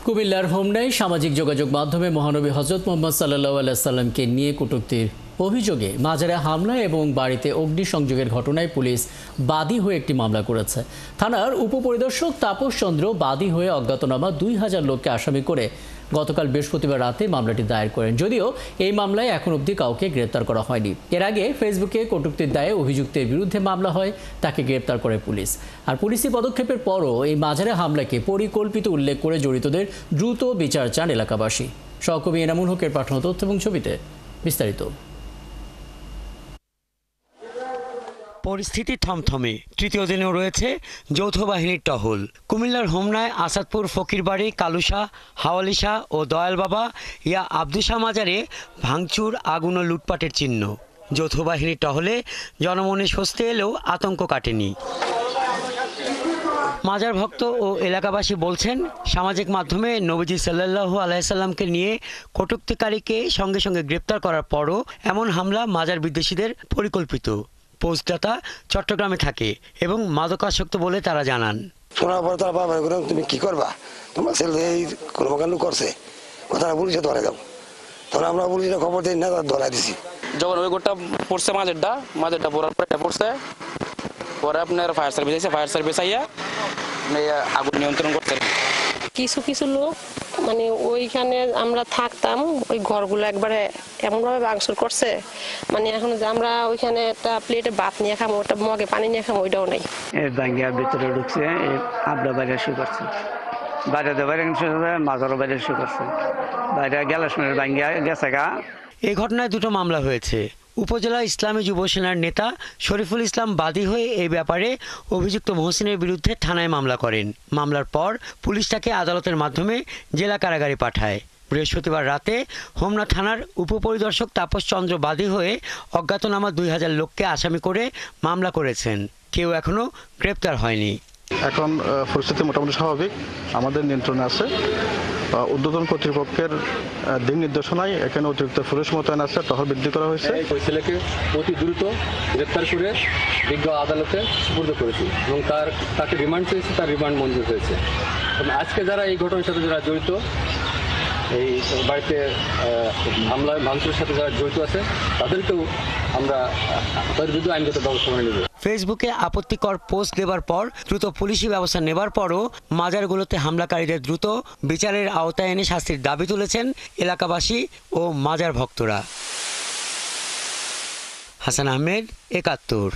কুমিল্লার হোমনায় সামাজিক যোগাযোগ মাধ্যমে মহানবী হযরত মুহাম্মদ সাল্লাল্লাহু আলাইহি সাল্লামকে নিয়ে কটূক্তির অভিযোগে মাজারে হামলা এবং বাড়িতে অগ্নিসংযোগের ঘটনায় পুলিশ বাদী হয়ে একটি মামলা করেছে। থানার উপপরিদর্শক তাপস চন্দ্র বাদী হয়ে অজ্ঞাতনামা ২০০০ লোককে আসামি করে গতকাল বৃহস্পতিবার রাতে মামলাটি দায়ের করেন। যদিও এই মামলায় এখন অবধি কাউকে গ্রেপ্তার করা হয়নি। এর আগে ফেসবুকে কটূক্তির দায়ে অভিযুক্তের বিরুদ্ধে মামলা হয়, তাকে গ্রেপ্তার করে পুলিশ। আর পুলিশি পদক্ষেপের পরও এই মাজারে হামলাকে পরিকল্পিত উল্লেখ করে জড়িতদের দ্রুত বিচার চান এলাকাবাসী। সহকর্মী এনামুল হকের পাঠানো তথ্য এবং ছবিতে বিস্তারিত। পরিস্থিতি থমথমে। তৃতীয় দিনেও রয়েছে যৌথ বাহিনীর টহল। কুমিল্লার হোমনায় আসাদপুর ফকিরবাড়ি, কালুশা, হাওয়ালিশা ও দয়াল বাবা ইয়া আব্দুসা মাজারে ভাঙচুর, আগুন ও লুটপাটের চিহ্ন। যৌথ বাহিনীর টহলে জনমনে স্বস্তি এলেও আতঙ্ক কাটেনি। মাজার ভক্ত ও এলাকাবাসী বলছেন, সামাজিক মাধ্যমে নবীজি সাল্লাল্লাহু আলাইহি সাল্লামকে নিয়ে কটূক্তিকারীকে সঙ্গে সঙ্গে গ্রেপ্তার করার পরও এমন হামলা মাজার বিদ্বেষীদের পরিকল্পিত। পোস্টদাতা চট্টগ্রামে থাকে এবং মাদকাসক্ত বলে তারা জানান। শোনার পর তারা বাবা তুমি কি করবা, তোমার ছেলে এই কর্মকাণ্ড করছে, কথাটা পুলিশে ধরে দাও। তখন আমরা পুলিশে খবর দিই না, ধরা দিছি। যখন ওই গোটা পড়ছে মাঝেরটা পড়ার পরে পড়ছে, পরে আপনার ফায়ার সার্ভিস আছে, ফায়ার সার্ভিস আইয়া আগুন নিয়ন্ত্রণ করতে। কিছু কিছু লোক মানে ওইখানে আমরা থাকতাম, ওই ঘরগুলো একবারে এমনভাবে ভাঙচুর করছে, মানে এখন যে আমরা ওইখানে একটা প্লেটে ভাত নিয়ে খাবো, ওটা মগে পানি নিয়ে খাবো, ওইটাও নেই। ব্যাঙ্গিয়ার ভিতরে ঢুকছে, আমরা বাইরে শুরু করছে, বাইরে মাজারও বাইরে শুরু করছে, বাইরে গেলার সময় ব্যাঙ্গিয়া গেছে গা। এই ঘটনায় দুটো মামলা হয়েছে। উপজেলা ইসলামী যুব সেনার নেতা শরীফুল ইসলাম বাদী হয়ে এই ব্যাপারে অভিযুক্ত মহসিনের বিরুদ্ধে থানায় মামলা করেন। মামলার পর পুলিশ তাকে আদালতের মাধ্যমে জেলা কারাগারে পাঠায়। বৃহস্পতিবার রাতে হোমনা থানার উপপরিদর্শক তাপস চন্দ্র বাদী হয়ে অজ্ঞাতনামা ২০০০ লোককে আসামি করে মামলা করেছেন। কেউ এখনো গ্রেপ্তার হয়নি। এখন পরিস্থিতি মোটামুটি স্বাভাবিক, আমাদের নিয়ন্ত্রণে আছে। ঊর্ধ্বতন কর্তৃপক্ষের দিক নির্দেশনায় এখানে অতিরিক্ত পুলিশ মোতায়েন আছে, টহল বৃদ্ধি করা হয়েছে। ওই ছেলেকে অতি দ্রুত গ্রেপ্তার করে বিজ্ঞ আদালতে সুপর্দ করেছি এবং তাকে রিমান্ড চেয়েছে, তার রিমান্ড মঞ্জুর হয়েছে। আজকে যারা এই ঘটনার সাথে যারা জড়িত, এই বাড়িতে হামলা ভাঙচুরের সাথে যারা জড়িত আছে, তাদেরকেও আমরা তাদের বিরুদ্ধে আইনগত ব্যবস্থা নেব। ফেসবুকে আপত্তিকর পোস্ট দেবার পর দ্রুত পুলিশি ব্যবস্থা নেবার পরও মাজারগুলোতে হামলাকারীদের দ্রুত বিচারের আওতায় এনে শাস্তির দাবি তুলেছেন এলাকাবাসী ও মাজার ভক্তরা। হাসান আহমেদ, ৭১।